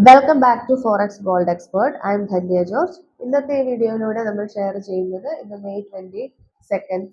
Welcome back to forex gold expert. I am Dhanya George. ഇന്നത്തെ ഈ വീഡിയോയിലൂടെ നമ്മൾ ഷെയർ ചെയ്യുന്നത് ഇന്ന് മെയ് 22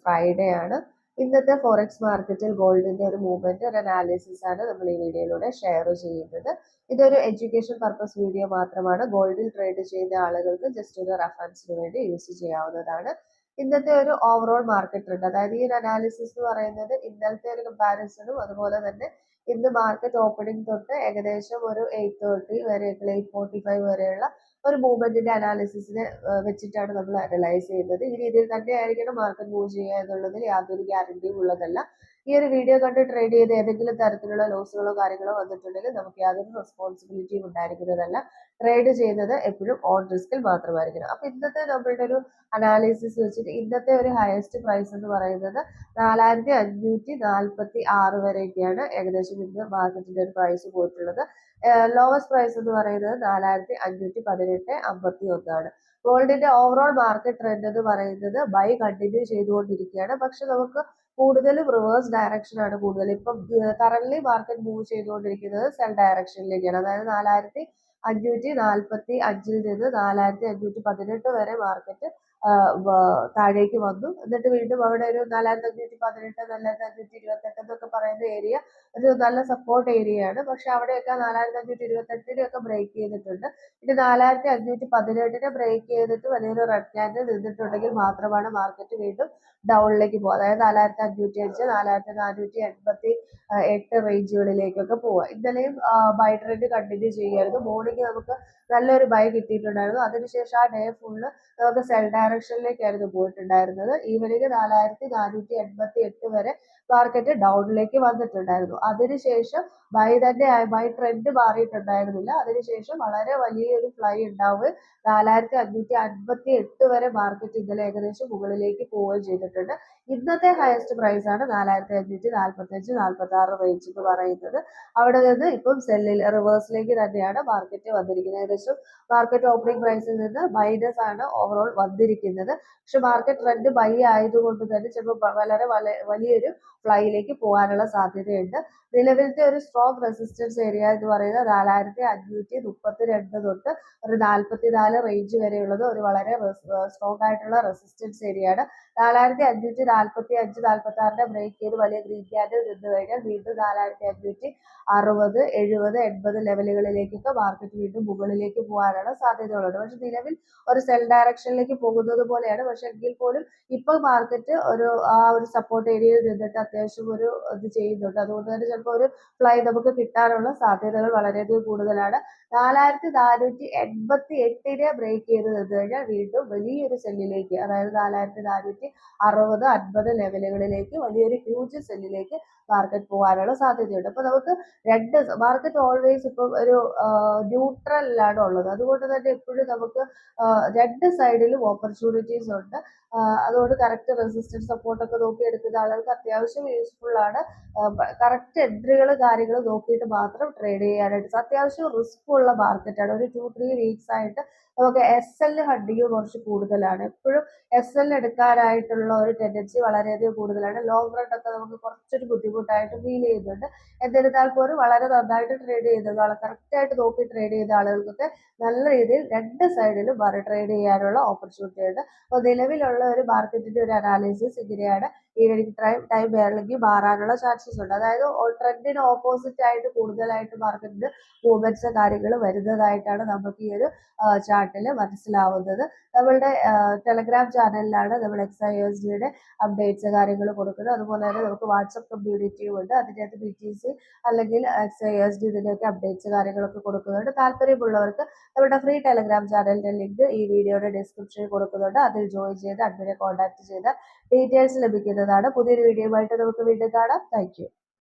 ഫ്രൈഡേ ആണ്. ഇന്നത്തെ ഫോറക്സ് മാർക്കറ്റിൽ ഗോൾഡിന്റെ ഒരു മൂവ്മെന്റ്, ഒരു അനാലിസിസ് ആണ് നമ്മൾ ഈ വീഡിയോയിലൂടെ ഷെയർ ചെയ്യുന്നത്. ഇതൊരു എഡ്യൂക്കേഷൻ പർപ്പസ് വീഡിയോ മാത്രമാണ്. ഗോൾഡിൽ ട്രേഡ് ചെയ്യുന്ന ആളുകൾക്ക് ജസ്റ്റ് ഒരു റെഫറൻസിന് വേണ്ടി യൂസ് ചെയ്യാവുന്നതാണ്. ഇന്നത്തെ ഒരു ഓവറോൾ മാർക്കറ്റ് ട്രെൻഡ്, അതായത് ഈ ഒരു അനാലിസിസ് എന്ന് പറയുന്നത് ഇന്നലത്തെ ഒരു കമ്പാരിസണും അതുപോലെ തന്നെ ഇന്ന് മാർക്കറ്റ് ഓപ്പണിംഗ് തൊട്ട് ഏകദേശം ഒരു 8:30 വരെ, 8:45 വരെയുള്ള ഒരു മൂവ്മെന്റിന്റെ അനാലിസിസിനെ വെച്ചിട്ടാണ് നമ്മൾ അനലൈസ് ചെയ്യുന്നത്. ഈ രീതിയിൽ തന്നെയായിരിക്കണം മാർക്കറ്റ് മൂവ് ചെയ്യുക എന്നുള്ളതിൽ യാതൊരു ഗ്യാരണ്ടിയും ഉള്ളതല്ല. ഈ ഒരു വീഡിയോ കണ്ട് ട്രേഡ് ചെയ്ത് ഏതെങ്കിലും തരത്തിലുള്ള ലോസുകളോ കാര്യങ്ങളോ വന്നിട്ടുണ്ടെങ്കിൽ നമുക്ക് യാതൊരു റെസ്പോൺസിബിലിറ്റിയും ഉണ്ടായിരിക്കുന്നതല്ല. ട്രേഡ് ചെയ്യുന്നത് എപ്പോഴും ഓൺ റിസ്കിൽ മാത്രമായിരിക്കണം. അപ്പൊ ഇന്നത്തെ നമ്മളുടെ ഒരു അനാലിസിസ് വെച്ചിട്ട് ഇന്നത്തെ ഒരു ഹയസ്റ്റ് പ്രൈസ് എന്ന് പറയുന്നത് 4546 വരെയൊക്കെയാണ് ഏകദേശം ഇന്ന് മാർക്കറ്റിന്റെ ഒരു പ്രൈസ് പോയിട്ടുള്ളത്. ലോവസ്റ്റ് പ്രൈസ് എന്ന് പറയുന്നത് 4518.51 ആണ്. ഗോൾഡിന്റെ ഓവറോൾ മാർക്കറ്റ് ട്രെൻഡ് എന്ന് പറയുന്നത് ബൈ കണ്ടിന്യൂ ചെയ്തുകൊണ്ടിരിക്കുകയാണ്. പക്ഷെ നമുക്ക് കൂടുതലും റിവേഴ്സ് ഡയറക്ഷൻ ആണ് കൂടുതൽ. ഇപ്പം കറന്റ് മാർക്കറ്റ് മൂവ് ചെയ്തുകൊണ്ടിരിക്കുന്നത് സെൽ ഡയറക്ഷനിലേക്കാണ്. അതായത് 4545 നിന്ന് 4518 വരെ മാർക്കറ്റ് താഴേക്ക് വന്നു. എന്നിട്ട് വീണ്ടും അവിടെ ഒരു 4518, 4528 എന്നൊക്കെ പറയുന്ന ഏരിയ ഒരു നല്ല സപ്പോർട്ട് ഏരിയയാണ്. പക്ഷെ അവിടെയൊക്കെ 4528 ഒക്കെ ബ്രേക്ക് ചെയ്തിട്ടുണ്ട്. ഇനി 4518 ബ്രേക്ക് ചെയ്തിട്ട് വലിയൊരു റെഡ് ക്യാൻഡിൽ നിന്നിട്ടുണ്ടെങ്കിൽ മാത്രമാണ് മാർക്കറ്റ് വീണ്ടും ഡൗണിലേക്ക് പോകുക. അതായത് 4505, 4488 റേഞ്ചുകളിലേക്കൊക്കെ പോവുക. ഇന്നലെയും ബൈ ട്രെൻഡ് കണ്ടിന്യൂ ചെയ്യായിരുന്നു. മോർണിംഗ് നമുക്ക് നല്ലൊരു ബൈ കിട്ടിയിട്ടുണ്ടായിരുന്നു. അതിനുശേഷം ആ ഡേ ഫുള്ള് നമുക്ക് സെൽ ഡയറക്ഷനിലേക്കായിരുന്നു പോയിട്ടുണ്ടായിരുന്നത്. ഈവനിങ് 4488 വരെ മാർക്കറ്റ് ഡൗണിലേക്ക് വന്നിട്ടുണ്ടായിരുന്നു. അതിനുശേഷം ബൈ ട്രെൻഡ് മാറിയിട്ടുണ്ടായിരുന്നില്ല. അതിനുശേഷം വളരെ വലിയൊരു ഫ്ലൈ ഉണ്ടാവുകയും 4558 വരെ മാർക്കറ്റ് ഇന്നലെ ഏകദേശം മുകളിലേക്ക് പോവുകയും ചെയ്തിട്ടുണ്ട്. ഇന്നത്തെ ഹയസ്റ്റ് പ്രൈസ് ആണ് 4545, 46 റേഞ്ച് എന്ന് പറയുന്നത്. അവിടെ നിന്ന് ഇപ്പം സെല്ലിൽ റിവേഴ്സിലേക്ക് തന്നെയാണ് മാർക്കറ്റ് വന്നിരിക്കുന്നത്. ഏകദേശം മാർക്കറ്റ് ഓപ്പണിംഗ് പ്രൈസിൽ നിന്ന് മൈനസ് ആണ് ഓവറോൾ വന്നിരിക്കുന്നത്. പക്ഷെ മാർക്കറ്റ് ട്രെൻഡ് ബൈ ആയതുകൊണ്ട് തന്നെ ചിലപ്പോൾ വളരെ വലിയൊരു ഫ്ലൈയിലേക്ക് പോകാനുള്ള സാധ്യതയുണ്ട്. നിലവിലത്തെ ഒരു സ്ട്രോങ് റെസിസ്റ്റൻസ് ഏരിയ എന്ന് പറയുന്നത് 4532 തൊട്ട് ഒരു 44 റേഞ്ച് വരെയുള്ളത് ഒരു വളരെ സ്ട്രോങ് ആയിട്ടുള്ള റെസിസ്റ്റൻസ് ഏരിയയാണ്. 4545, 46 ബ്രേക്ക് ചെയ്ത് വലിയ ഗ്രീൻ ക്യാൻഡിൽ നിന്ന് കഴിഞ്ഞാൽ വീണ്ടും 4560, 70, 80 ലെവലുകളിലേക്കൊക്കെ മാർക്കറ്റ് വീണ്ടും മുകളിലേക്ക് പോകാനുള്ള സാധ്യതകളുണ്ട്. പക്ഷെ നിലവിൽ ഒരു സെൽ ഡയറക്ഷനിലേക്ക് പോകുന്നത് പോലെയാണ്. പക്ഷെ എങ്കിൽ പോലും ഇപ്പൊ മാർക്കറ്റ് ആ ഒരു സപ്പോർട്ട് ഏരിയയിൽ നിന്നിട്ട് അത്യാവശ്യം ഒരു ഇത് ചെയ്യുന്നുണ്ട്. അതുകൊണ്ട് തന്നെ ചിലപ്പോൾ ഒരു ഫ്ലൈ നമുക്ക് കിട്ടാനുള്ള സാധ്യതകൾ വളരെയധികം കൂടുതലാണ്. 4488 ബ്രേക്ക് ചെയ്ത് നിന്ന് കഴിഞ്ഞാൽ വീണ്ടും വലിയൊരു സെല്ലിലേക്ക്, അതായത് 4460, 50 ലെവലുകളിലേക്ക് വലിയൊരു ഹ്യൂജ് സെല്ലിലേക്ക് മാർക്കറ്റ് പോകാനുള്ള സാധ്യതയുണ്ട്. അപ്പൊ നമുക്ക് മാർക്കറ്റ് ഓൾവേസ് ഇപ്പം ഒരു ന്യൂട്രലിലാണ് ഉള്ളത്. അതുകൊണ്ട് തന്നെ എപ്പോഴും നമുക്ക് രണ്ട് സൈഡിലും ഓപ്പർച്യൂണിറ്റീസ് ഉണ്ട്. അതുകൊണ്ട് കറക്റ്റ് റെസിസ്റ്റൻസ് സപ്പോർട്ടൊക്കെ നോക്കി എടുക്കുന്ന ആളുകൾക്ക് അത്യാവശ്യം യൂസ്ഫുൾ ആണ്. കറക്റ്റ് എൻട്രികൾ കാര്യങ്ങൾ നോക്കിയിട്ട് മാത്രം ട്രേഡ് ചെയ്യാനായിട്ട്. അത്യാവശ്യം റിസ്ക് ഉള്ള മാർക്കറ്റാണ്. ഒരു 2-3 വീക്സ് ആയിട്ട് നമുക്ക് SL ഹണ്ടിങ് കുറച്ച് കൂടുതലാണ്. എപ്പോഴും SL എടുക്കാനായിട്ടുള്ള ഒരു ടെൻഡൻസി വളരെയധികം കൂടുതലാണ്. ലോങ് റൺ ഒക്കെ നമുക്ക് കുറച്ചൊരു ബുദ്ധിമുട്ടായിട്ട് ഫീൽ ചെയ്യുന്നുണ്ട്. എന്നിരുന്നാൽ പോലും വളരെ നന്നായിട്ട് ട്രേഡ് ചെയ്യുന്നത്, കറക്റ്റ് ആയിട്ട് നോക്കി ട്രേഡ് ചെയ്ത ആളുകൾക്കൊക്കെ നല്ല രീതിയിൽ രണ്ട് സൈഡിലും ട്രേഡ് ചെയ്യാനുള്ള ഓപ്പർച്യൂണിറ്റി ഉണ്ട്. അപ്പോൾ നിലവിലുള്ള ഒരു മാർക്കറ്റിന്റെ ഒരു അനാലിസിസ് ഇങ്ങനെയാണ്. ഈവനിങ് ടൈം വേണമെങ്കിൽ മാറാനുള്ള ചാൻസസ് ഉണ്ട്. അതായത് ട്രെൻഡിന് ഓപ്പോസിറ്റ് ആയിട്ട് കൂടുതലായിട്ട് മാർക്കറ്റിന് മൂവ്മെന്റ്സ് കാര്യങ്ങൾ വരുന്നതായിട്ടാണ് നമുക്ക് ഈ ഒരു ചാർട്ടിൽ മനസ്സിലാവുന്നത്. നമ്മളുടെ ടെലഗ്രാം ചാനലിലാണ് നമ്മൾ XIUSD അപ്ഡേറ്റ്സ് കാര്യങ്ങൾ കൊടുക്കുന്നത്. അതുപോലെ തന്നെ നമുക്ക് വാട്സപ്പ് കമ്മ്യൂണിറ്റിയും ഉണ്ട്. അതിനകത്ത് BTC അല്ലെങ്കിൽ XIUSD ഇതിൻ്റെയൊക്കെ അപ്ഡേറ്റ്സ് കാര്യങ്ങളൊക്കെ കൊടുക്കുന്നുണ്ട്. താല്പര്യമുള്ളവർക്ക് നമ്മുടെ ഫ്രീ ടെലഗ്രാം ചാനലിന്റെ ലിങ്ക് ഈ വീഡിയോയുടെ ഡിസ്ക്രിപ്ഷനിൽ കൊടുക്കുന്നുണ്ട്. അതിൽ ജോയിൻ ചെയ്ത് അഡ്മിനെ കോൺടാക്ട് ചെയ്ത് ഡീറ്റെയിൽസ് ലഭിക്കുന്നതാണ്. പുതിയൊരു വീഡിയോയുമായിട്ട് നമുക്ക് വീണ്ടും കാണാം. Thank you.